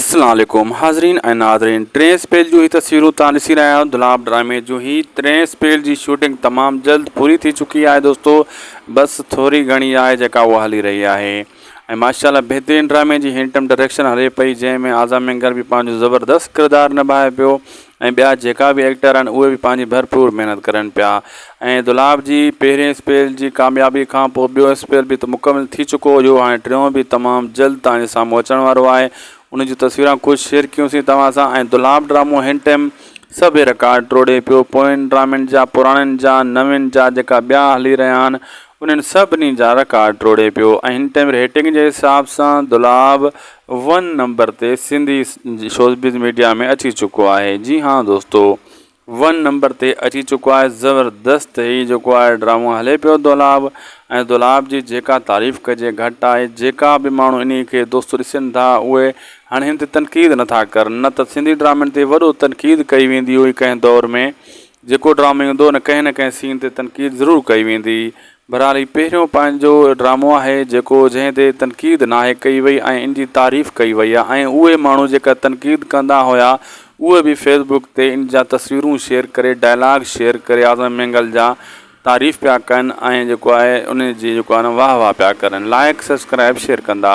अस्सलाम वालेकुम हाज़रीन ऐं नाज़रीन। 3 स्पेल जूं ही तस्वीरूं तव्हां ॾिसी रहिया आहियो। दुलाब ड्रामे जूं ही 3 स्पेल जी शूटिंग तमामु जल्द पूरी थी चुकी आहे दोस्तो। बस थोरी घणी आहे जेका उहा हली रही आहे ऐं माशाल्लाह बहितरीन ड्रामे जी हिंटम डायरेक्शन हले पई, जंहिंमें आज़म मेंगर भी पंहिंजो ज़बरदस्त किरदारु निभाए पियो ऐं ॿिया जेका भी एक्टर आहिनि उहे भी पंहिंजी भरपूर महिनत करनि पिया। ऐं दुलाब जी पहिरें स्पेल जी कामयाबी खां पोइ ॿियो स्पेल भी त मुकमिल थी चुको हुयो। हाणे टियों भी तमामु जल्द तव्हांजे साम्हूं अचण वारो आहे। उन जी तस्वीरां कुझु शेयर कयोसीं तव्हां सां। ऐं दुलाब ड्रामो हिन टाइम सभु रिकॉर्ड टोड़े पियो। पोयनि ड्रामनि जा, पुराणनि जा, नवनि जा जेका ॿिया हली रहिया आहिनि उन्हनि सभिनी जा रिकॉर्ड टोड़े पियो। ऐं हिन टाइम रेटिंग जे हिसाब सां दुलाब 1 नंबर ते सिंधी शोज़बिज़ मीडिया में अची चुको आहे। जी हाँ दोस्तो, 1 नंबर ते अची चुको आहे। ज़बरदस्त ही जेको आहे ड्रामो हले पियो दुलाब। ऐं दुलाब जी जेका तारीफ़ कजे घटि आहे। जेका भी माण्हू इन खे दोस्तो ॾिसनि था उहे हाणे हिन ते तनक़ीद नथा करनि, न त सिंधी ड्रामनि ते वॾो तनक़ीद कई वेंदी हुई कंहिं दौर में। जेको ड्रामो ईंदो न कंहिं सीन ते तनक़ीद ज़रूरु कई वेंदी। बहरहाल ही पहिरियों पंहिंजो ड्रामो आहे जेको जंहिं ते तनक़ीद नाहे कई वई ऐं इन जी तारीफ़ कई वई आहे। ऐं उहे माण्हू जेका तनक़ीद कंदा हुआ उहे भी फेसबुक ते इन जा तस्वीरूं शेयर करे, डायलॉग शेयर करे आज़म मेंगल जा तारीफ़ पिया कनि ऐं जेको आहे उन जी जेको आहे न वाह वाह पिया करनि। लाइक सब्सक्राइब शेयर कंदा।